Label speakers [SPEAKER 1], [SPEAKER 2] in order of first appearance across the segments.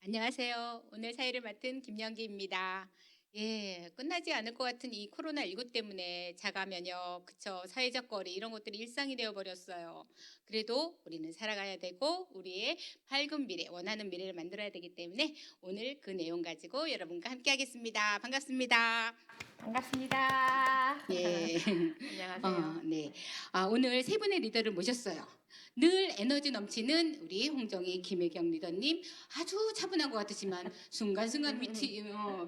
[SPEAKER 1] 안녕하세요. 오늘 사회를 맡은 김영기입니다. 예, 끝나지 않을 것 같은 이 코로나19 때문에 자가 면역, 그쵸, 사회적 거리 이런 것들이 일상이 되어 버렸어요. 그래도 우리는 살아가야 되고 우리의 밝은 미래, 원하는 미래를 만들어야 되기 때문에 오늘 그 내용 가지고 여러분과 함께 하겠습니다. 반갑습니다.
[SPEAKER 2] 반갑습니다.
[SPEAKER 1] 예.
[SPEAKER 2] 안녕하세요.
[SPEAKER 1] 네. 오늘 세 분의 리더를 모셨어요. 늘 에너지 넘치는 우리 홍정희, 김혜경 리더님, 아주 차분한 것 같으지만 순간순간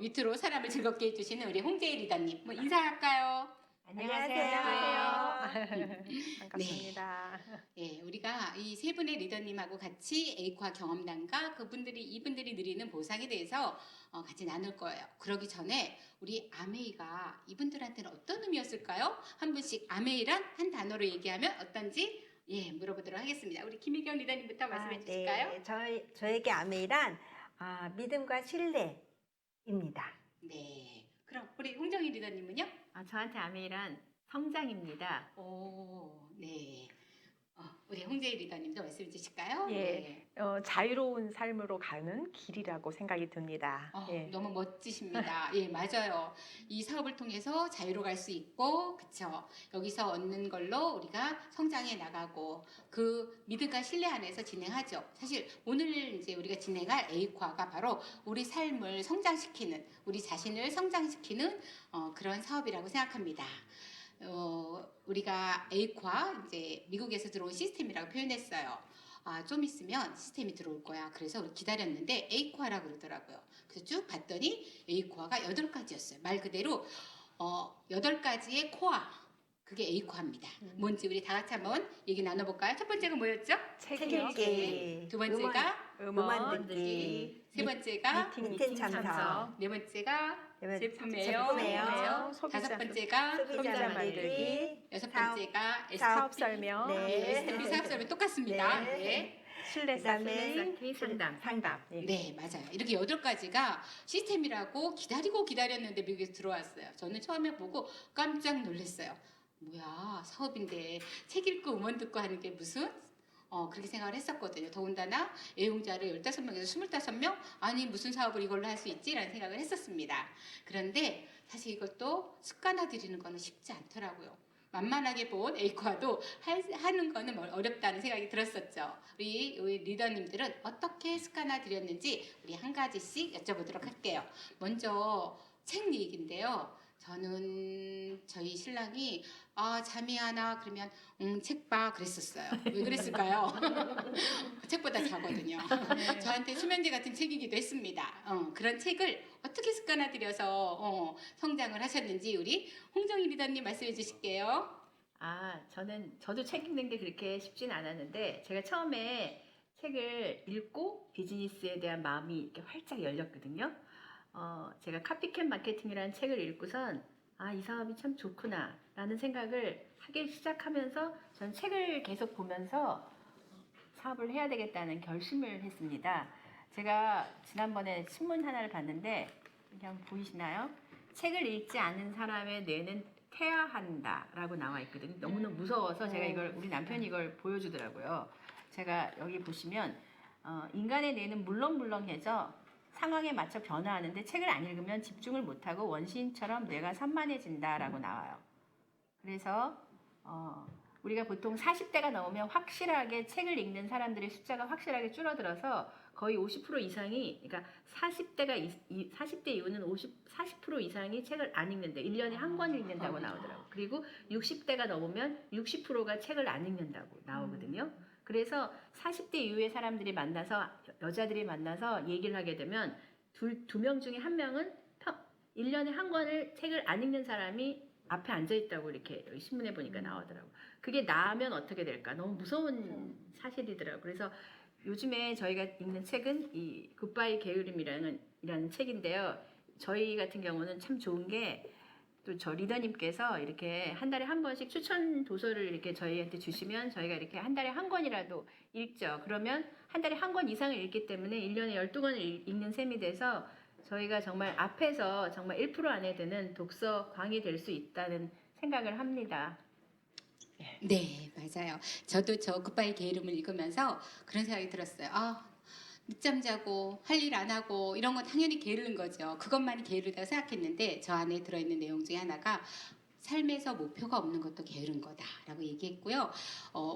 [SPEAKER 1] 밑으로 사람을 즐겁게 해주시는 우리 홍재희 리더님, 뭐 인사할까요?
[SPEAKER 2] 안녕하세요.
[SPEAKER 1] 네.
[SPEAKER 2] 반갑습니다.
[SPEAKER 1] 예, 우리가 이 세 분의 리더님하고 같이 에이과 경험담과 이분들이 누리는 보상에 대해서 같이 나눌 거예요. 그러기 전에 우리 아메이가 이분들한테는 어떤 의미였을까요? 한 분씩 아메이란 한 단어로 얘기하면 어떤지 물어보도록 하겠습니다. 우리 김희경 리더님부터 말씀해 주실까요?
[SPEAKER 3] 네. 저에게 아메이란 믿음과 신뢰입니다.
[SPEAKER 1] 네. 그럼 우리 홍정희 리더님은요?
[SPEAKER 2] 저한테 아메이란 성장입니다.
[SPEAKER 1] 오, 네. 우리 홍재희 리더님도 말씀해 주실까요?
[SPEAKER 4] 예, 자유로운 삶으로 가는 길이라고 생각이 듭니다. 예.
[SPEAKER 1] 너무 멋지십니다. 예, 맞아요. 이 사업을 통해서 자유로 갈 수 있고, 그쵸. 여기서 얻는 걸로 우리가 성장해 나가고, 그 믿음과 신뢰 안에서 진행하죠. 사실 오늘 이제 우리가 진행할 에이과가 바로 우리 삶을 성장시키는, 우리 자신을 성장시키는 그런 사업이라고 생각합니다. 우리가 에이과, 이제 미국에서 들어온 시스템이라고 표현했어요. 좀 있으면 시스템이 들어올 거야. 그래서 우리 기다렸는데 에이코아라고 그러더라고요. 그래서 쭉 봤더니 에이코아가 8가지였어요. 말 그대로 8가지의 코아. 그게 에이코아입니다. 뭔지 우리 다 같이 한번 얘기 나눠볼까요? 첫 번째가 뭐였죠?
[SPEAKER 3] 책
[SPEAKER 2] 책이요.
[SPEAKER 3] 읽기,
[SPEAKER 1] 두 번째가
[SPEAKER 3] 음원 듣기,
[SPEAKER 1] 세 번째가
[SPEAKER 3] 미팅 참석,
[SPEAKER 1] 네 번째가
[SPEAKER 3] 네 번째
[SPEAKER 1] 제품이에요.
[SPEAKER 3] 제품이에요.
[SPEAKER 1] 다섯 번째가
[SPEAKER 3] 소비자 만들기,
[SPEAKER 1] 여섯 번째가
[SPEAKER 4] 사업 설명,
[SPEAKER 3] 네.
[SPEAKER 1] SMP 사업 설명 똑같습니다.
[SPEAKER 3] 네.
[SPEAKER 1] 네.
[SPEAKER 4] 신뢰
[SPEAKER 3] 그다음에
[SPEAKER 4] 쌓기, 상담. 예.
[SPEAKER 1] 네, 맞아요. 이렇게 8가지가 시스템이라고 기다렸는데 미국에서 들어왔어요. 저는 처음에 보고 깜짝 놀랐어요. 뭐야, 사업인데 책 읽고 음원 듣고 하는 게 무슨? 그렇게 생각을 했었거든요. 더군다나 애용자를 15명에서 25명? 아니, 무슨 사업을 이걸로 할 수 있지? 라는 생각을 했었습니다. 그런데 사실 이것도 습관화들이는 거는 쉽지 않더라고요. 만만하게 본 에이과도 하는 거는 어렵다는 생각이 들었었죠. 우리 리더님들은 어떻게 습관화 들였는지 우리 한 가지씩 여쭤보도록 할게요. 먼저 책 얘기인데요. 저는 저희 신랑이 잠이 안 와 그러면 책 봐 그랬었어요. 왜 그랬을까요? 책보다 자거든요. 저한테 수면제 같은 책이기도 했습니다. 그런 책을 어떻게 습관화 들여서 성장을 하셨는지 우리 홍정희 리더님 말씀해 주실게요.
[SPEAKER 2] 저도 책 읽는 게 그렇게 쉽진 않았는데, 제가 처음에 책을 읽고 비즈니스에 대한 마음이 이렇게 활짝 열렸거든요. 제가 카피캣 마케팅이라는 책을 읽고선, 이 사업이 참 좋구나, 라는 생각을 하기 시작하면서, 전 책을 계속 보면서 사업을 해야 되겠다는 결심을 했습니다. 제가 지난번에 신문 하나를 봤는데, 그냥 보이시나요? 책을 읽지 않은 사람의 뇌는 퇴화한다 라고 나와 있거든요. 너무너무 무서워서 우리 남편이 이걸 보여주더라고요. 제가 여기 보시면 인간의 뇌는 물렁물렁해져 상황에 맞춰 변화하는데, 책을 안 읽으면 집중을 못하고 원시인처럼 뇌가 산만해진다 라고 나와요. 그래서 우리가 보통 40대가 넘으면 확실하게 책을 읽는 사람들의 숫자가 확실하게 줄어들어서 거의 50% 이상이, 그러니까 40대 이후는 40% 이상이 책을 안 읽는데 1년에 한 권 읽는다고 나오더라고요. 그리고 60대가 넘으면 60%가 책을 안 읽는다고 나오거든요. 그래서 40대 이후의 사람들이 여자들이 만나서 얘기를 하게 되면 두 명 중에 한 명은 1년에 한 권을 책을 안 읽는 사람이 앞에 앉아있다고 이렇게 신문에 보니까 나오더라고요. 그게 나면 어떻게 될까? 너무 무서운 사실이더라고요. 그래서 요즘에 저희가 읽는 책은 이 굿바이 게으름이라는 책인데요. 저희 같은 경우는 참 좋은 게, 또 저 리더님께서 이렇게 한 달에 한 권씩 추천 도서를 이렇게 저희한테 주시면 저희가 이렇게 한 달에 한 권이라도 읽죠. 그러면 한 달에 한 권 이상을 읽기 때문에 1년에 12권을 읽는 셈이 돼서 저희가 정말 앞에서 정말 1% 안에 드는 독서 광이 될 수 있다는 생각을 합니다.
[SPEAKER 1] 네, 맞아요. 저도 저 굿바이 게으름을 읽으면서 그런 생각이 들었어요. 늦잠 자고 할 일 안 하고 이런 건 당연히 게으른 거죠. 그것만이 게으르다고 생각했는데 저 안에 들어있는 내용 중에 하나가 삶에서 목표가 없는 것도 게으른 거다라고 얘기했고요.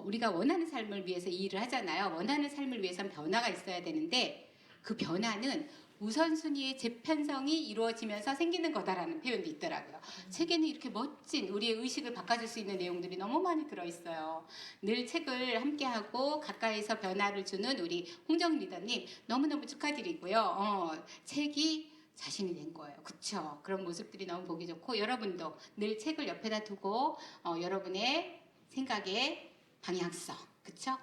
[SPEAKER 1] 우리가 원하는 삶을 위해서 이 일을 하잖아요. 원하는 삶을 위해서는 변화가 있어야 되는데 그 변화는 우선순위의 재편성이 이루어지면서 생기는 거다라는 표현도 있더라고요. 책에는 이렇게 멋진 우리의 의식을 바꿔줄 수 있는 내용들이 너무 많이 들어있어요. 늘 책을 함께하고 가까이서 변화를 주는 우리 홍정 리더님 너무너무 축하드리고요. 책이 자신이 된 거예요. 그쵸? 그런 모습들이 너무 보기 좋고 여러분도 늘 책을 옆에다 두고 여러분의 생각의 방향성, 그쵸?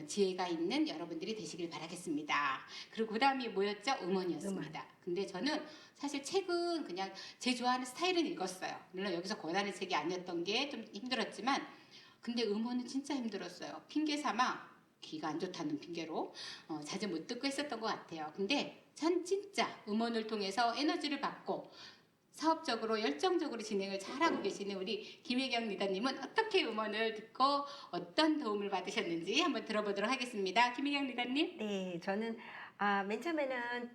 [SPEAKER 1] 지혜가 있는 여러분들이 되시길 바라겠습니다. 그리고 그 다음이 뭐였죠? 음원이었습니다. 근데 저는 사실 책은 그냥 제 좋아하는 스타일은 읽었어요. 물론 여기서 권하는 책이 아니었던 게 좀 힘들었지만 근데 음원은 진짜 힘들었어요. 핑계 삼아 귀가 안 좋다는 핑계로 자주 못 듣고 했었던 것 같아요. 근데 전 진짜 음원을 통해서 에너지를 받고 사업적으로 열정적으로 진행을 잘하고 계시는 우리 김혜경 리더님은 어떻게 음원을 듣고 어떤 도움을 받으셨는지 한번 들어보도록 하겠습니다. 김혜경 리더님.
[SPEAKER 3] 네, 저는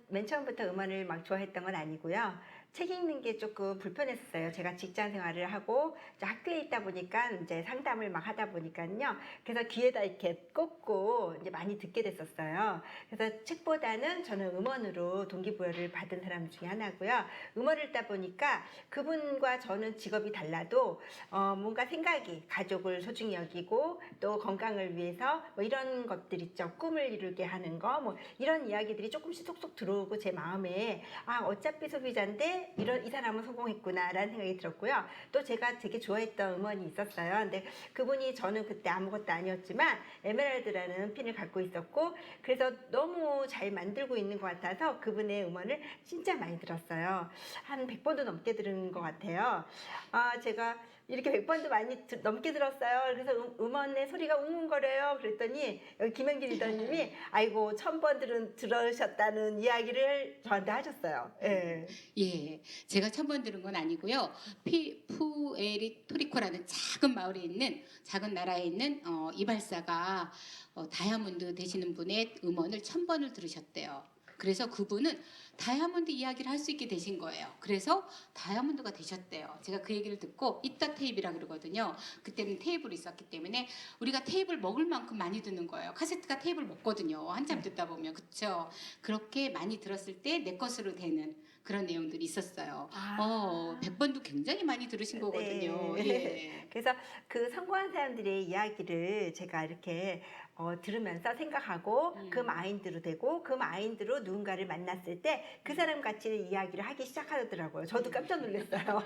[SPEAKER 3] 맨 처음부터 음원을 막 좋아했던 건 아니고요. 책 읽는 게 조금 불편했어요. 제가 직장 생활을 하고 이제 학교에 있다 보니까 이제 상담을 막 하다 보니까요. 그래서 귀에다 이렇게 꽂고 이제 많이 듣게 됐었어요. 그래서 책보다는 저는 음원으로 동기부여를 받은 사람 중에 하나고요. 음원을 듣다 보니까 그분과 저는 직업이 달라도 뭔가 생각이 가족을 소중히 여기고 또 건강을 위해서 뭐 이런 것들 있죠. 꿈을 이루게 하는 거 뭐 이런 이야기들이 조금씩 쏙쏙 들어오고 제 마음에 어차피 소비자인데 이 사람은 성공했구나라는 생각이 들었고요. 또 제가 되게 좋아했던 음원이 있었어요. 근데 그분이 저는 그때 아무것도 아니었지만 에메랄드라는 핀을 갖고 있었고 그래서 너무 잘 만들고 있는 것 같아서 그분의 음원을 진짜 많이 들었어요. 한 100번도 넘게 들은 것 같아요. 제가 이렇게 100번도 많이 넘게 들었어요. 그래서 음원의 소리가 웅웅거려요. 그랬더니 여기 김현기 리더님이 아이고 1000번 들으셨다는 이야기를 저한테 하셨어요. 예.
[SPEAKER 1] 예, 제가 처음 들은 건 아니고요. 푸에르토리코라는 작은 마을에 있는 작은 나라에 있는 이발사가 다이아몬드 되시는 분의 음원을 1000번을 들으셨대요. 그래서 그분은 다이아몬드 이야기를 할 수 있게 되신 거예요. 그래서 다이아몬드가 되셨대요. 제가 그 얘기를 듣고 이따 테이프라 그러거든요. 그때는 테이프로 있었기 때문에 우리가 테이프를 먹을 만큼 많이 듣는 거예요. 카세트가 테이프를 먹거든요. 한참 듣다 보면 그렇죠. 그렇게 많이 들었을 때 내 것으로 되는 그런 내용들이 있었어요. 100번도 굉장히 많이 들으신 거거든요.
[SPEAKER 3] 네.
[SPEAKER 1] 예.
[SPEAKER 3] 그래서 그 성공한 사람들의 이야기를 제가 이렇게 들으면서 생각하고 그 마인드로 되고 그 마인드로 누군가를 만났을 때 그 사람 같이 이야기를 하기 시작하더라고요. 저도 깜짝 놀랐어요.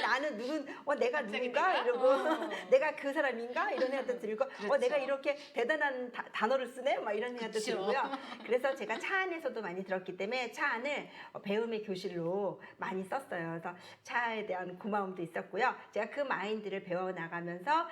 [SPEAKER 3] 나는 내가
[SPEAKER 1] 갑자기
[SPEAKER 3] 누군가
[SPEAKER 1] 내가?
[SPEAKER 3] 이러고 내가 그 사람인가 이런 생각도 들고
[SPEAKER 1] 그렇죠.
[SPEAKER 3] 내가 이렇게 대단한 단어를 쓰네 막 이런 생각도
[SPEAKER 1] 그쵸.
[SPEAKER 3] 들고요. 그래서 제가 차 안에서도 많이 들었기 때문에 차 안을 배움의 교실로 많이 썼어요. 그래서 차에 대한 고마움도 있었고요. 제가 그 마인드를 배워 나가면서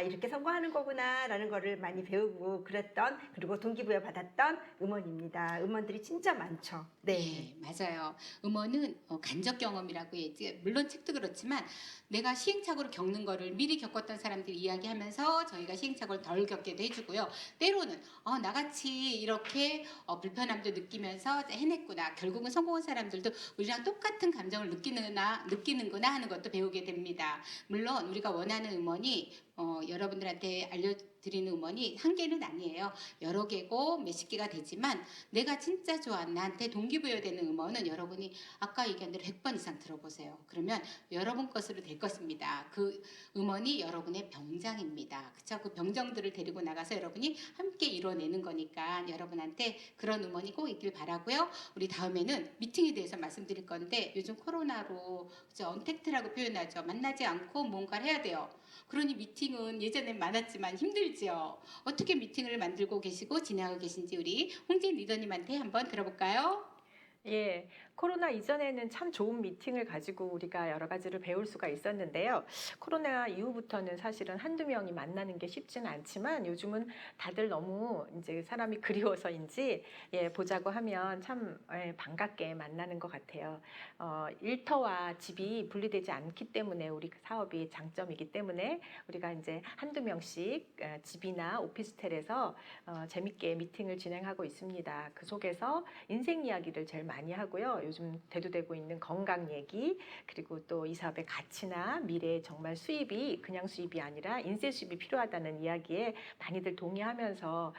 [SPEAKER 3] 이렇게 성공하는 거구나라는 거를 많이 배우고 그랬던 그리고 동기부여 받았던 음원입니다. 음원들이 진짜 많죠.
[SPEAKER 1] 네, 맞아요. 음원은 간접 경험이라고 얘기. 물론 책도 그렇지만 내가 시행착오를 겪는 거를 미리 겪었던 사람들이 이야기하면서 저희가 시행착오를 덜 겪게도 해주고요. 때로는 나같이 이렇게 불편함도 느끼면서 해냈구나. 결국은 성공한 사람들도 우리랑 똑같은 감정을 느끼는구나 하는 것도 배우게 됩니다. 물론 우리가 원하는 음원이 여러분들한테 알려드리는 음원이 한 개는 아니에요. 여러 개고 몇십 개가 되지만 내가 진짜 좋아하는 나한테 동기부여되는 음원은 여러분이 아까 얘기한 대로 100번 이상 들어보세요. 그러면 여러분 것으로 될 것입니다. 그 음원이 여러분의 병장입니다. 그쵸? 그 병정들을 데리고 나가서 여러분이 함께 이뤄내는 거니까 여러분한테 그런 음원이 꼭 있길 바라고요. 우리 다음에는 미팅에 대해서 말씀드릴 건데 요즘 코로나로 언택트라고 표현하죠. 만나지 않고 뭔가를 해야 돼요. 그러니 미팅은 예전엔 많았지만 힘들죠. 어떻게 미팅을 만들고 계시고 진행하고 계신지 우리 홍진 리더님한테 한번 들어볼까요?
[SPEAKER 4] 예, 코로나 이전에는 참 좋은 미팅을 가지고 우리가 여러 가지를 배울 수가 있었는데요. 코로나 이후부터는 사실은 한두 명이 만나는 게 쉽지는 않지만 요즘은 다들 너무 이제 사람이 그리워서인지 보자고 하면 참 반갑게 만나는 것 같아요. 일터와 집이 분리되지 않기 때문에 우리 사업이 장점이기 때문에 우리가 이제 한두 명씩 집이나 오피스텔에서 재밌게 미팅을 진행하고 있습니다. 그 속에서 인생 이야기를 제일 많이 하고요. 요즘 대두되고 있는 건강 얘기, 그리고 또 이 사업의 가치나 미래의 정말 수입이 그냥 수입이 아니라 인세 수입이 필요하다는 이야기에 많이들 동의하면서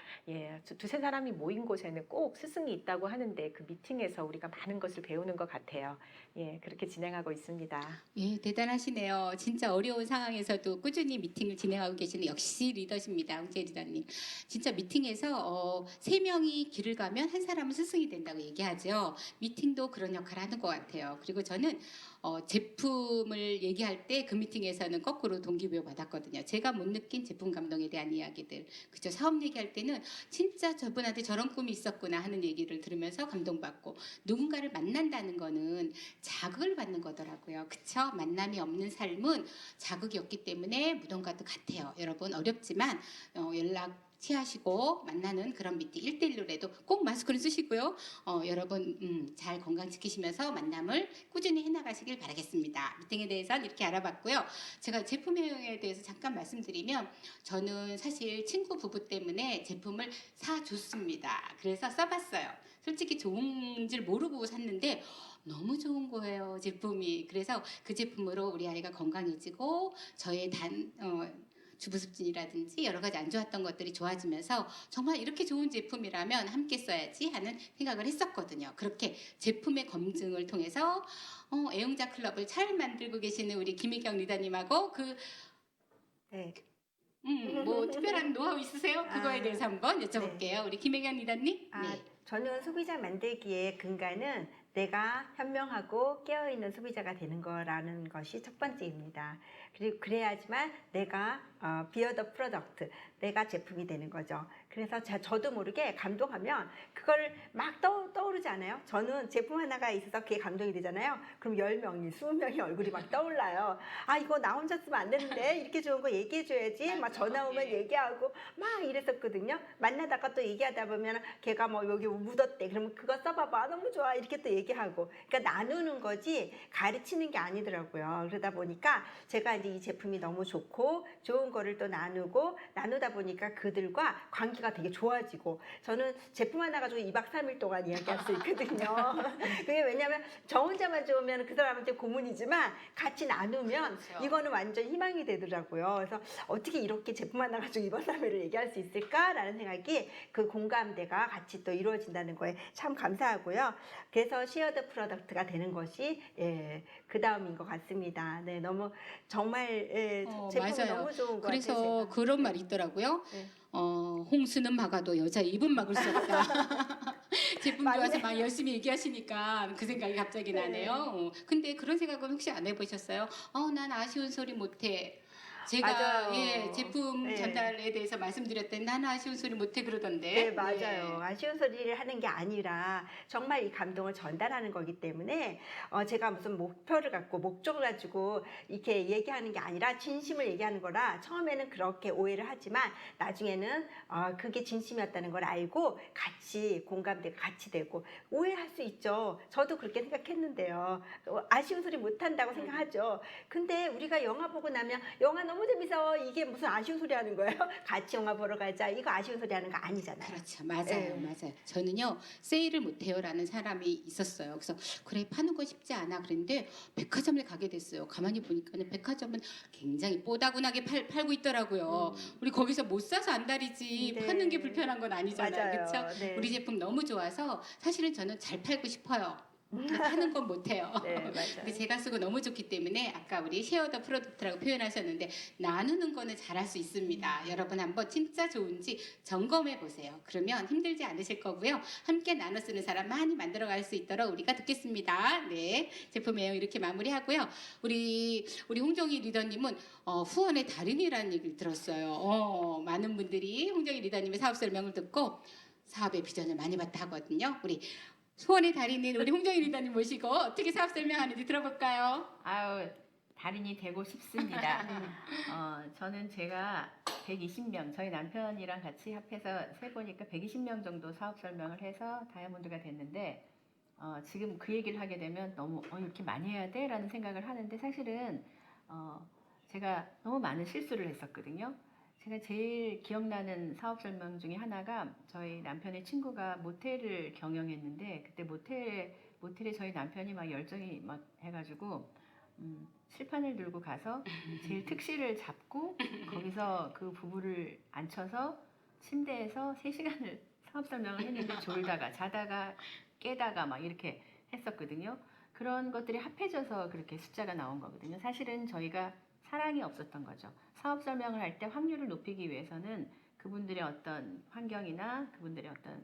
[SPEAKER 4] 두세 사람이 모인 곳에는 꼭 스승이 있다고 하는데 그 미팅에서 우리가 많은 것을 배우는 것 같아요. 그렇게 진행하고 있습니다.
[SPEAKER 1] 예, 대단하시네요. 진짜 어려운 상황에서도 꾸준히 미팅을 진행하고 계시는 역시 리더십니다. 홍재 리더님. 진짜 미팅에서 3명이 길을 가면 한 사람은 스승이 된다고 얘기하죠. 미팅도 그런 역할을 하는 것 같아요. 그리고 저는 제품을 얘기할 때 그 미팅에서는 거꾸로 동기부여 받았거든요. 제가 못 느낀 제품 감동에 대한 이야기들. 그죠? 사업 얘기할 때는 진짜 저분한테 저런 꿈이 있었구나 하는 얘기를 들으면서 감동받고, 누군가를 만난다는 거는 자극을 받는 거더라고요. 그쵸? 만남이 없는 삶은 자극이 없기 때문에 무덤과도 같아요. 여러분 어렵지만 연락 취하시고 만나는 그런 미팅 1대1로라도 꼭 마스크를 쓰시고요. 여러분 잘 건강 지키시면서 만남을 꾸준히 해나가시길 바라겠습니다. 미팅에 대해서는 이렇게 알아봤고요. 제가 제품에 대해서 잠깐 말씀드리면, 저는 사실 친구 부부 때문에 제품을 사줬습니다. 그래서 써봤어요. 솔직히 좋은 줄 모르고 샀는데 너무 좋은 거예요, 제품이. 그래서 그 제품으로 우리 아이가 건강해지고 저의 주부습진이라든지 여러 가지 안 좋았던 것들이 좋아지면서 정말 이렇게 좋은 제품이라면 함께 써야지 하는 생각을 했었거든요. 그렇게 제품의 검증을 통해서 애용자 클럽을 잘 만들고 계시는 우리 김혜경 리더님하고
[SPEAKER 3] 네.
[SPEAKER 1] 뭐 특별한 노하우 있으세요? 그거에
[SPEAKER 3] 아,
[SPEAKER 1] 대해서 한번 여쭤볼게요. 우리 김혜경 리더님. 네.
[SPEAKER 3] 저는 소비자 만들기의 근간은 내가 현명하고 깨어있는 소비자가 되는 거라는 것이 첫 번째입니다. 그리고 그래야지만 내가 비어 더 프로덕트, 내가 제품이 되는 거죠. 그래서 저도 모르게 감동하면 그걸 막 떠오르지 않아요? 저는 제품 하나가 있어서 그게 감동이 되잖아요. 그럼 10명이, 20명이 얼굴이 막 떠올라요. 아, 이거 나 혼자 쓰면 안 되는데, 이렇게 좋은 거 얘기해줘야지. 막 전화 오면 얘기하고 막 이랬었거든요. 만나다가 또 얘기하다 보면 걔가 뭐 여기 묻었대. 그러면 그거 써봐봐. 너무 좋아. 이렇게 또 얘기하고. 그러니까 나누는 거지 가르치는 게 아니더라고요. 그러다 보니까 제가 이제 이 제품이 너무 좋고 좋은 거를 또 나누다 보니까 그들과 관계가 되게 좋아지고, 저는 제품 하나 가지고 2박 3일 동안 이야기할 수 있거든요. 그게 왜냐면 저 혼자만 좋으면 그 사람한테 고문이지만 같이 나누면
[SPEAKER 1] 그렇죠.
[SPEAKER 3] 이거는 완전 희망이 되더라고요. 그래서 어떻게 이렇게 제품 하나 가지고 2박 3일을 얘기할 수 있을까라는 생각이, 그 공감대가 같이 또 이루어진다는 거에 참 감사하고요. 그래서 시어드 프로덕트가 되는 것이 그 다음인 것 같습니다. 네, 너무 정말 제품이
[SPEAKER 1] 맞아요.
[SPEAKER 3] 너무 좋은 것
[SPEAKER 1] 그래서
[SPEAKER 3] 같아요. 제가.
[SPEAKER 1] 그런 말이 있더라고요.
[SPEAKER 3] 네.
[SPEAKER 1] 홍수는 막아도 여자 입은 막을 수 없다. 제품
[SPEAKER 3] 맞네.
[SPEAKER 1] 좋아서 막 열심히 얘기하시니까 그 생각이 갑자기
[SPEAKER 3] 네.
[SPEAKER 1] 나네요. 근데 그런 생각은 혹시 안 해보셨어요? 난 아쉬운 소리 못해. 제가
[SPEAKER 3] 맞아요.
[SPEAKER 1] 제품
[SPEAKER 3] 네.
[SPEAKER 1] 전달에 대해서 말씀드렸을 때 나는 아쉬운 소리 못해 그러던데.
[SPEAKER 3] 네, 맞아요. 아쉬운 소리를 하는 게 아니라 정말 이 감동을 전달하는 거기 때문에 제가 무슨 목표를 갖고 목적을 가지고 이렇게 얘기하는 게 아니라 진심을 얘기하는 거라, 처음에는 그렇게 오해를 하지만 나중에는 그게 진심이었다는 걸 알고 같이 공감대가 같이 되고, 오해할 수 있죠. 저도 그렇게 생각했는데요. 아쉬운 소리 못한다고 생각하죠. 근데 우리가 영화 보고 나면 영화 너무 재밌어, 이게 무슨 아쉬운 소리 하는 거예요? 같이 영화 보러 가자, 이거 아쉬운 소리 하는 거 아니잖아요.
[SPEAKER 1] 그렇죠. 맞아요.
[SPEAKER 3] 네.
[SPEAKER 1] 맞아요. 저는요, 세일을 못해요라는 사람이 있었어요. 그래서 그래, 파는 거 쉽지 않아. 그랬는데 백화점을 가게 됐어요. 가만히 보니까는 백화점은 굉장히 뽀다구나게 팔고 있더라고요. 우리 거기서 못 사서 안달이지
[SPEAKER 3] 네.
[SPEAKER 1] 파는 게 불편한 건 아니잖아요.
[SPEAKER 3] 맞아요.
[SPEAKER 1] 그렇죠?
[SPEAKER 3] 네.
[SPEAKER 1] 우리 제품 너무 좋아서 사실은 저는 잘 팔고 싶어요. 근데 파는 건 못해요.
[SPEAKER 3] 네, 맞아요.
[SPEAKER 1] 근데 제가 쓰고 너무 좋기 때문에 아까 우리 쉐어더 프로덕트라고 표현하셨는데, 나누는 거는 잘할 수 있습니다. 여러분 한번 진짜 좋은지 점검해 보세요. 그러면 힘들지 않으실 거고요. 함께 나눠 쓰는 사람 많이 만들어갈 수 있도록 우리가 듣겠습니다. 네, 제품 애용 이렇게 마무리하고요. 우리 홍정희 리더님은 후원의 달인이라는 얘기를 들었어요. 많은 분들이 홍정희 리더님의 사업 설명을 듣고 사업의 비전을 많이 봤다 하거든요. 우리 소원의 달인인 우리 홍정희 리더님 모시고 어떻게 사업 설명하는지 들어볼까요?
[SPEAKER 2] 아유, 달인이 되고 싶습니다. 저는 제가 120명, 저희 남편이랑 같이 합해서 세보니까 120명 정도 사업 설명을 해서 다이아몬드가 됐는데, 지금 그 얘기를 하게 되면 너무 이렇게 많이 해야 돼? 라는 생각을 하는데 사실은 제가 너무 많은 실수를 했었거든요. 제가 제일 기억나는 사업 설명 중에 하나가 저희 남편의 친구가 모텔을 경영했는데 그때 모텔에 저희 남편이 막 열정이 막 해가지고 실판을 들고 가서 제일 특실을 잡고 거기서 그 부부를 앉혀서 침대에서 3시간을 사업 설명을 했는데 졸다가 자다가 깨다가 막 이렇게 했었거든요. 그런 것들이 합해져서 그렇게 숫자가 나온 거거든요. 사실은 저희가 사랑이 없었던 거죠. 사업 설명을 할 때 확률을 높이기 위해서는 그분들의 어떤 환경이나 그분들의 어떤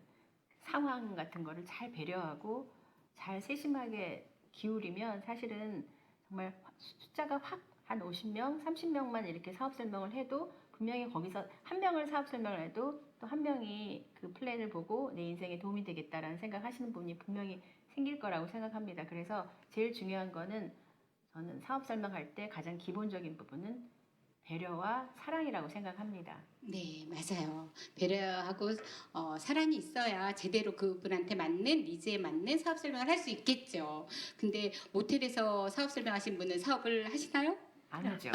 [SPEAKER 2] 상황 같은 거를 잘 배려하고 잘 세심하게 기울이면 사실은 정말 숫자가 확 한 50명, 30명만 이렇게 사업 설명을 해도 분명히 거기서 한 명을 사업 설명을 해도 또 한 명이 그 플랜을 보고 내 인생에 도움이 되겠다라는 생각하시는 분이 분명히 생길 거라고 생각합니다. 그래서 제일 중요한 거는 저는 사업 설명할 때 가장 기본적인 부분은 배려와 사랑이라고 생각합니다.
[SPEAKER 1] 네, 맞아요. 배려하고 사랑이 있어야 제대로 그분한테 맞는 니즈에 맞는 사업 설명을 할 수 있겠죠. 근데 모텔에서 사업 설명하신 분은 사업을 하시나요?
[SPEAKER 2] 안 하죠.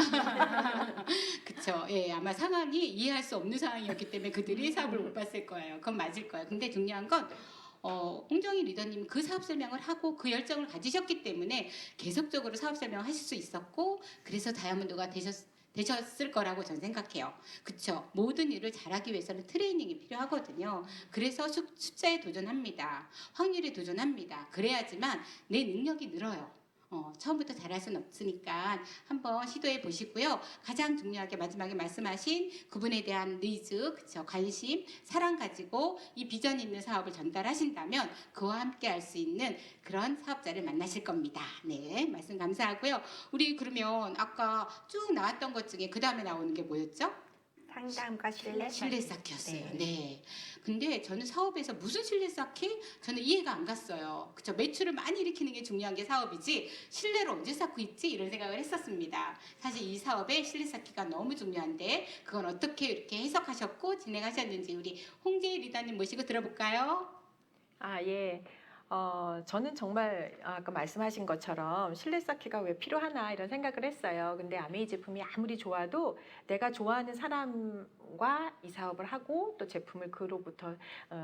[SPEAKER 1] 그쵸. 예, 아마 상황이 이해할 수 없는 상황이었기 때문에 그들이 사업을 못 봤을 거예요. 그건 맞을 거예요. 근데 중요한 건 홍정희 리더님 그 사업 설명을 하고 그 열정을 가지셨기 때문에 계속적으로 사업 설명을 하실 수 있었고 그래서 다이아몬드가 되셨을 거라고 저는 생각해요. 그쵸? 모든 일을 잘하기 위해서는 트레이닝이 필요하거든요. 그래서 숫자에 도전합니다. 확률에 도전합니다. 그래야지만 내 능력이 늘어요. 처음부터 잘할 수는 없으니까 한번 시도해 보시고요. 가장 중요하게 마지막에 말씀하신 그분에 대한 니즈, 그쵸? 관심, 사랑 가지고 이 비전 있는 사업을 전달하신다면 그와 함께 할 수 있는 그런 사업자를 만나실 겁니다. 네, 말씀 감사하고요. 우리 그러면 아까 쭉 나왔던 것 중에 그 다음에 나오는 게 뭐였죠?
[SPEAKER 3] 상담과 신뢰.
[SPEAKER 1] 신뢰 쌓기였어요.
[SPEAKER 3] 네.
[SPEAKER 1] 네. 근데 저는 사업에서 무슨 신뢰 쌓기? 저는 이해가 안 갔어요. 그쵸? 매출을 많이 일으키는 게 중요한 게 사업이지 신뢰를 언제 쌓고 있지? 이런 생각을 했었습니다. 사실 이 사업에 신뢰 쌓기가 너무 중요한데 그건 어떻게 이렇게 해석하셨고 진행하셨는지 우리 홍재희 리더님 모시고 들어볼까요?
[SPEAKER 4] 예. 저는 정말 아까 말씀하신 것처럼 신뢰 쌓기가 왜 필요하나 이런 생각을 했어요. 근데 아메이 제품이 아무리 좋아도 내가 좋아하는 사람과 이 사업을 하고 또 제품을 그로부터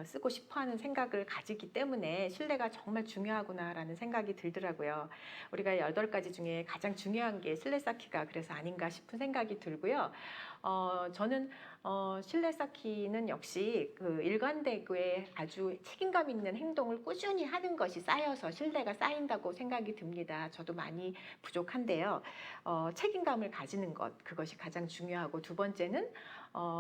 [SPEAKER 4] 쓰고 싶어 하는 생각을 가지기 때문에 신뢰가 정말 중요하구나라는 생각이 들더라고요. 우리가 8가지 중에 가장 중요한 게 신뢰 쌓기가 그래서 아닌가 싶은 생각이 들고요. 저는 신뢰 쌓기는 역시 그 일관되게 아주 책임감 있는 행동을 꾸준히 하는 것이 쌓여서 신뢰가 쌓인다고 생각이 듭니다. 저도 많이 부족한데요. 책임감을 가지는 것, 그것이 가장 중요하고 두 번째는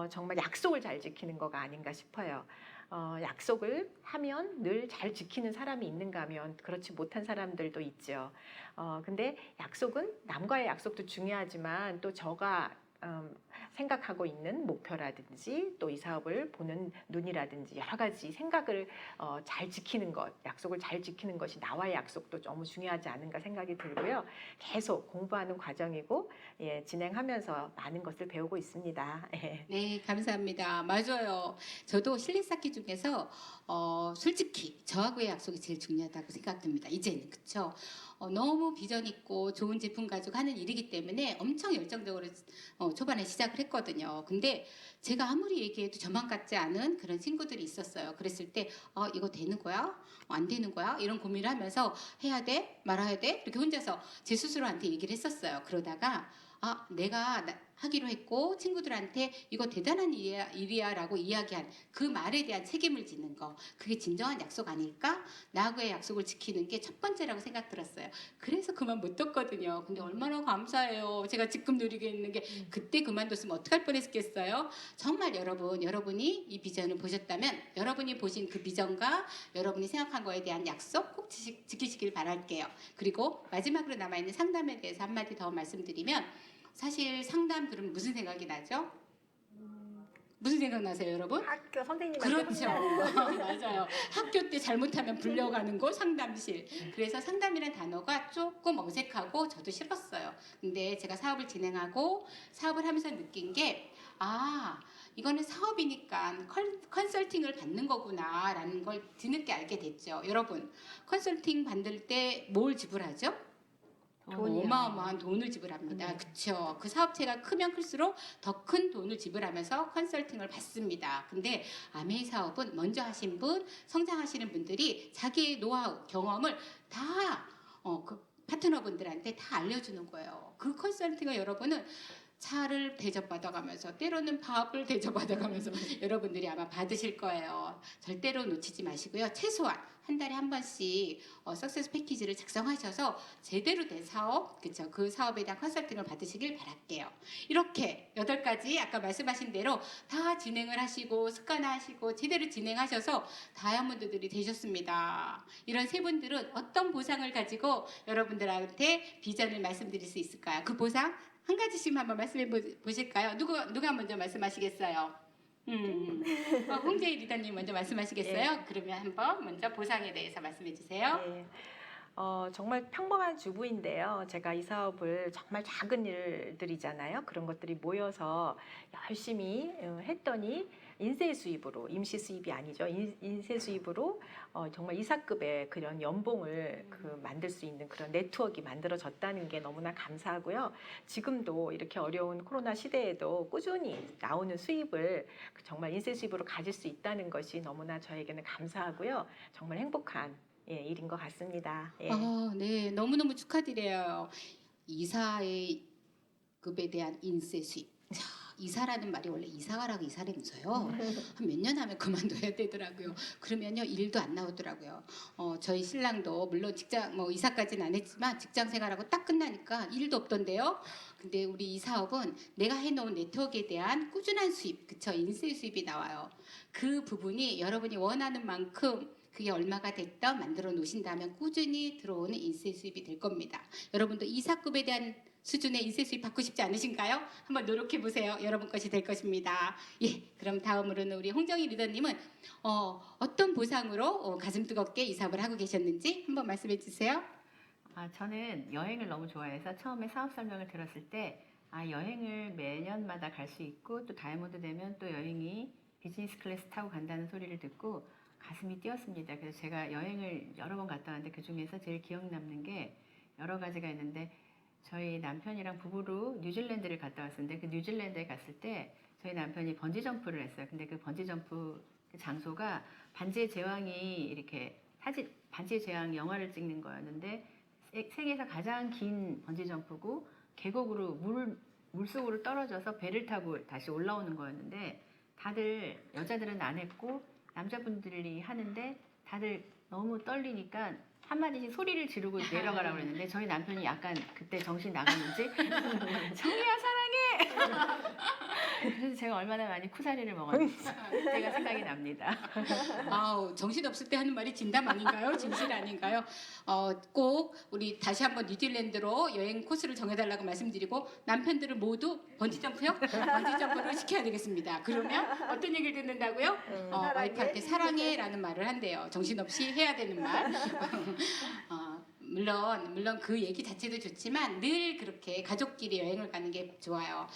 [SPEAKER 4] 정말 약속을 잘 지키는 거가 아닌가 싶어요. 약속을 하면 늘 잘 지키는 사람이 있는가 하면 그렇지 못한 사람들도 있죠. 근데 약속은 남과의 약속도 중요하지만 또 저가 생각하고 있는 목표라든지 또 이 사업을 보는 눈이라든지 여러 가지 생각을 잘 지키는 것, 약속을 잘 지키는 것이 나와의 약속도 너무 중요하지 않은가 생각이 들고요. 계속 공부하는 과정이고 진행하면서 많은 것을 배우고 있습니다.
[SPEAKER 1] 네, 감사합니다. 맞아요. 저도 신뢰 쌓기 중에서 솔직히 저하고의 약속이 제일 중요하다고 생각됩니다. 이제는 그쵸? 너무 비전 있고 좋은 제품 가지고 하는 일이기 때문에 엄청 열정적으로 초반에 시작을 했거든요. 근데 제가 아무리 얘기해도 저만 같지 않은 그런 친구들이 있었어요. 그랬을 때 이거 되는 거야? 안 되는 거야? 이런 고민을 하면서 해야 돼? 말아야 돼? 이렇게 혼자서 제 스스로한테 얘기를 했었어요. 그러다가 내가 하기로 했고 친구들한테 이거 대단한 일이야 라고 이야기한 그 말에 대한 책임을 지는 거 그게 진정한 약속 아닐까? 나하고의 약속을 지키는 게 첫 번째라고 생각 들었어요. 그래서 그만 못 뒀거든요. 근데 얼마나 감사해요. 제가 지금 누리고 있는 게 그때 그만뒀으면 어떡할 뻔했겠어요. 정말 여러분이 이 비전을 보셨다면 여러분이 보신 그 비전과 여러분이 생각한 거에 대한 약속 꼭 지키시길 바랄게요. 그리고 마지막으로 남아있는 상담에 대해서 한마디 더 말씀드리면 사실 상담 들으면 무슨 생각이 나죠? 무슨 생각나세요, 여러분?
[SPEAKER 3] 학교 선생님한테
[SPEAKER 1] 그렇죠.
[SPEAKER 3] 혼나는 거.
[SPEAKER 1] 맞아요. 학교 때 잘못하면 불려가는 곳 상담실. 그래서 상담이라는 단어가 조금 어색하고 저도 싫었어요. 근데 제가 사업을 진행하고 사업을 하면서 느낀 게 이거는 사업이니까 컨설팅을 받는 거구나라는 걸 뒤늦게 알게 됐죠. 여러분, 컨설팅 받을 때 뭘 지불하죠?
[SPEAKER 3] 돈이요.
[SPEAKER 1] 어마어마한 돈을 지불합니다. 그렇죠. 그 사업체가 크면 클수록 더 큰 돈을 지불하면서 컨설팅을 받습니다. 근데 아메이 사업은 먼저 하신 분, 성장하시는 분들이 자기의 노하우, 경험을 다 그 파트너분들한테 다 알려주는 거예요. 그 컨설팅을 여러분은 차를 대접받아가면서 때로는 밥을 대접받아가면서 여러분들이 아마 받으실 거예요. 절대로 놓치지 마시고요. 최소한 한 달에 한 번씩 석세스 패키지를 작성하셔서 제대로 된 사업, 그쵸? 그 사업에 대한 컨설팅을 받으시길 바랄게요. 이렇게 8가지 아까 말씀하신 대로 다 진행을 하시고 습관화하시고 제대로 진행하셔서 다이아몬드들이 되셨습니다. 이런 세 분들은 어떤 보상을 가지고 여러분들한테 비전을 말씀드릴 수 있을까요? 그 보상 한 가지씩만 한번 말씀해 보실까요? 누가 먼저 말씀하시겠어요? 홍재희 리더님 먼저 말씀하시겠어요? 그러면 한번 먼저 보상에 대해서 말씀해 주세요.
[SPEAKER 4] 예. 정말 평범한 주부인데요. 제가 이 사업을 정말 작은 일들이잖아요. 그런 것들이 모여서 열심히 했더니 인쇄 수입으로, 임시 수입이 아니죠. 인쇄 수입으로 정말 이사급의 그런 연봉을 만들 수 있는 그런 네트워크가 만들어졌다는 게 너무나 감사하고요. 지금도 이렇게 어려운 코로나 시대에도 꾸준히 나오는 수입을 정말 인쇄 수입으로 가질 수 있다는 것이 너무나 저에게는 감사하고요. 정말 행복한 일인 것 같습니다. 예.
[SPEAKER 1] 네, 너무너무 축하드려요. 이사의 급에 대한 인세 수입. 자, 이사라는 말이 원래 이사가라고 이사라면서요. 한 몇 년 하면 그만둬야 되더라고요. 그러면요 일도 안 나오더라고요. 저희 신랑도 물론 직장 이사까지는 안 했지만 직장 생활하고 딱 끝나니까 일도 없던데요. 근데 우리 이 사업은 내가 해놓은 네트워크에 대한 꾸준한 수입, 그쵸? 인세 수입이 나와요. 그 부분이 여러분이 원하는 만큼 그게 얼마가 됐든 만들어 놓으신다면 꾸준히 들어오는 인세 수입이 될 겁니다. 여러분도 이사급에 대한 수준의 인세 수입 받고 싶지 않으신가요? 한번 노력해 보세요. 여러분 것이 될 것입니다. 예, 그럼 다음으로는 우리 홍정희 리더님은 어떤 보상으로 가슴 뜨겁게 이 사업을 하고 계셨는지 한번 말씀해 주세요.
[SPEAKER 2] 저는 여행을 너무 좋아해서 처음에 사업 설명을 들었을 때 여행을 매년마다 갈 수 있고 또 다이아몬드 되면 또 여행이 비즈니스 클래스 타고 간다는 소리를 듣고 가슴이 뛰었습니다. 그래서 제가 여행을 여러 번 갔다 왔는데 그 중에서 제일 기억 남는 게 여러 가지가 있는데 저희 남편이랑 부부로 뉴질랜드를 갔다 왔었는데 그 뉴질랜드에 갔을 때 저희 남편이 번지 점프를 했어요. 근데 그 번지 점프 그 장소가 반지의 제왕이 이렇게 반지의 제왕 영화를 찍는 거였는데 세계에서 가장 긴 번지 점프고 계곡으로 물속으로 떨어져서 배를 타고 다시 올라오는 거였는데 다들 여자들은 안 했고 남자분들이 하는데 다들 너무 떨리니까 한마디씩 소리를 지르고 내려가라고 그랬는데 저희 남편이 약간 그때 정신 나갔는지 정희야 사랑해! 그래서 제가 얼마나 많이 쿠사리를 먹었는지 그때가 생각이 납니다.
[SPEAKER 1] 정신 없을 때 하는 말이 진담 아닌가요? 진실 아닌가요? 꼭 우리 다시 한번 뉴질랜드로 여행 코스를 정해달라고 말씀드리고 남편들은 모두 번지 점프요? 번지 점프를 시켜야 되겠습니다. 그러면 어떤 얘기를 듣는다고요? 와이프한테 사랑해라는 말을 한대요. 정신 없이 해야 되는 말. 물론 그 얘기 자체도 좋지만 늘 그렇게 가족끼리 여행을 가는 게 좋아요.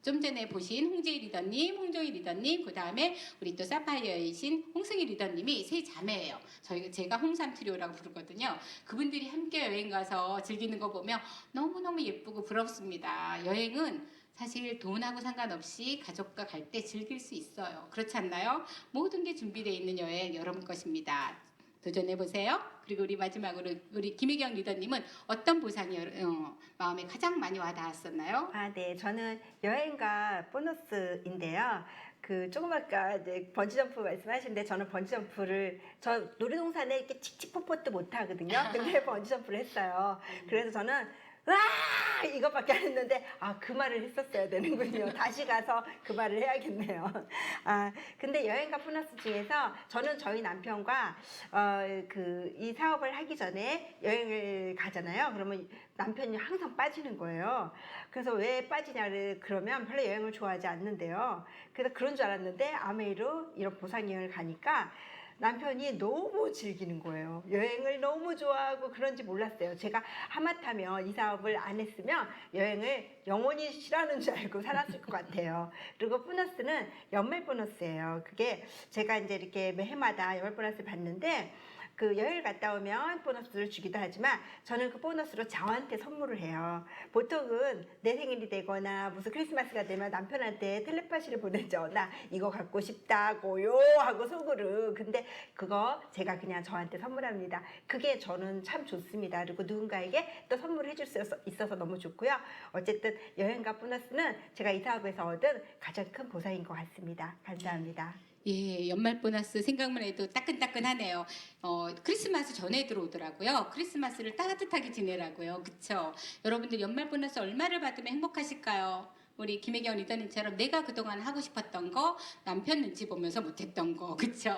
[SPEAKER 1] 좀 전에 보신 홍재희 리더님, 홍정희 리더님, 그 다음에 우리 또 사파이어이신 홍승희 리더님이 세 자매예요. 제가 홍삼 트리오라고 부르거든요. 그분들이 함께 여행 가서 즐기는 거 보면 너무너무 예쁘고 부럽습니다. 여행은 사실 돈하고 상관없이 가족과 갈 때 즐길 수 있어요. 그렇지 않나요? 모든 게 준비되어 있는 여행 여러분 것입니다. 도전해보세요. 그리고 우리 마지막으로 우리 김혜경 리더님은 어떤 보상이 마음에 가장 많이 와닿았었나요?
[SPEAKER 3] 네, 저는 여행과 보너스인데요. 조금 아까 이제 번지점프 말씀하시는데 저는 번지점프를 저 놀이동산에 이렇게 칙칙폭폭도 못 하거든요. 근데 번지점프를 했어요. 그래서 저는 와 이것밖에 안 했는데 그 말을 했었어야 되는군요. 다시 가서 그 말을 해야겠네요. 근데 여행가 보너스 중에서 저는 저희 남편과 이 사업을 하기 전에 여행을 가잖아요. 그러면 남편이 항상 빠지는 거예요. 그래서 왜 빠지냐를 그러면 별로 여행을 좋아하지 않는데요. 그래서 그런 줄 알았는데 아메이로 이런 보상 여행을 가니까 남편이 너무 즐기는 거예요. 여행을 너무 좋아하고 그런지 몰랐어요. 제가 하마터면 이 사업을 안 했으면 여행을 영원히 싫어하는 줄 알고 살았을 것 같아요. 그리고 보너스는 연말 보너스예요. 그게 제가 이제 이렇게 매해마다 연말 보너스를 받는데 그 여행을 갔다 오면 보너스를 주기도 하지만 저는 그 보너스로 저한테 선물을 해요. 보통은 내 생일이 되거나 무슨 크리스마스가 되면 남편한테 텔레파시를 보내죠. 나 이거 갖고 싶다고요 하고 속으로. 근데 그거 제가 그냥 저한테 선물합니다. 그게 저는 참 좋습니다. 그리고 누군가에게 또 선물을 해줄 수 있어서 너무 좋고요. 어쨌든 여행가 보너스는 제가 이 사업에서 얻은 가장 큰 보상인 것 같습니다. 감사합니다.
[SPEAKER 1] 예, 연말 보너스 생각만 해도 따끈따끈하네요. 크리스마스 전에 들어오더라고요. 크리스마스를 따뜻하게 지내라고요. 그쵸? 여러분들 연말 보너스 얼마를 받으면 행복하실까요? 우리 김혜경 리더님처럼 내가 그동안 하고 싶었던 거 남편 눈치 보면서 못했던 거 그쵸?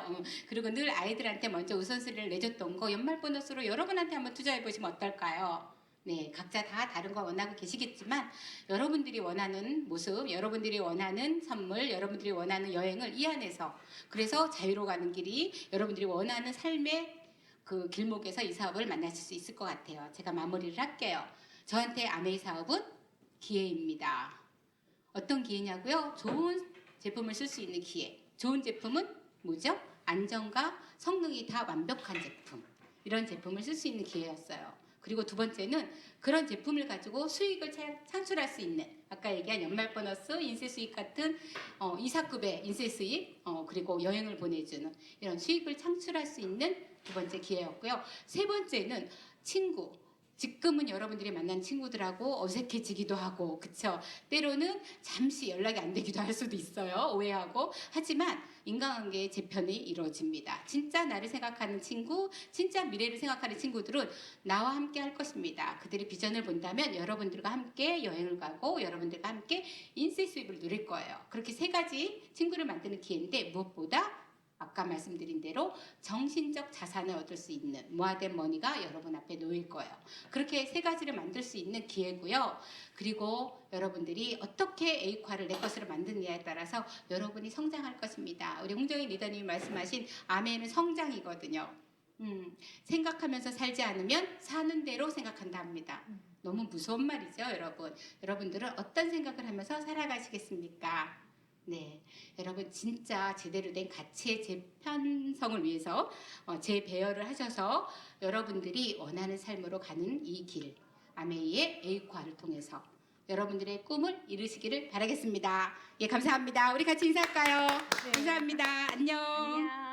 [SPEAKER 1] 그리고 늘 아이들한테 먼저 우선순위를 내줬던 거 연말 보너스로 여러분한테 한번 투자해 보시면 어떨까요? 네, 각자 다 다른 거 원하고 계시겠지만 여러분들이 원하는 모습, 여러분들이 원하는 선물, 여러분들이 원하는 여행을 이 안에서 그래서 자유로 가는 길이 여러분들이 원하는 삶의 그 길목에서 이 사업을 만나실 수 있을 것 같아요. 제가 마무리를 할게요. 저한테 아메이 사업은 기회입니다. 어떤 기회냐고요? 좋은 제품을 쓸 수 있는 기회. 좋은 제품은 뭐죠? 안정과 성능이 다 완벽한 제품. 이런 제품을 쓸 수 있는 기회였어요. 그리고 두 번째는 그런 제품을 가지고 수익을 창출할 수 있는 아까 얘기한 연말 보너스, 인쇄 수익 같은 이사급의 인쇄 수익 그리고 여행을 보내주는 이런 수익을 창출할 수 있는 두 번째 기회였고요. 세 번째는 친구. 지금은 여러분들이 만난 친구들하고 어색해지기도 하고 그쵸? 때로는 잠시 연락이 안 되기도 할 수도 있어요. 오해하고. 하지만 인간관계의 재편이 이루어집니다. 진짜 나를 생각하는 친구, 진짜 미래를 생각하는 친구들은 나와 함께 할 것입니다. 그들의 비전을 본다면 여러분들과 함께 여행을 가고 여러분들과 함께 인쇄 수입을 누릴 거예요. 그렇게 세 가지 친구를 만드는 기회인데 무엇보다 아까 말씀드린 대로 정신적 자산을 얻을 수 있는 모아된 머니가 여러분 앞에 놓일 거예요. 그렇게 세 가지를 만들 수 있는 기회고요. 그리고 여러분들이 어떻게 에이콰를 내 것으로 만드느냐에 따라서 여러분이 성장할 것입니다. 우리 홍정희 리더님이 말씀하신 아멘은 성장이거든요. 생각하면서 살지 않으면 사는 대로 생각한다 합니다. 너무 무서운 말이죠, 여러분. 여러분들은 어떤 생각을 하면서 살아가시겠습니까? 네, 여러분 진짜 제대로 된 가치의 재편성을 위해서 재배열을 하셔서 여러분들이 원하는 삶으로 가는 이 길, 아메이의 에이콰를 통해서 여러분들의 꿈을 이루시기를 바라겠습니다. 예, 감사합니다. 우리 같이 인사할까요?
[SPEAKER 2] 네.
[SPEAKER 1] 감사합니다. 안녕.
[SPEAKER 2] 안녕.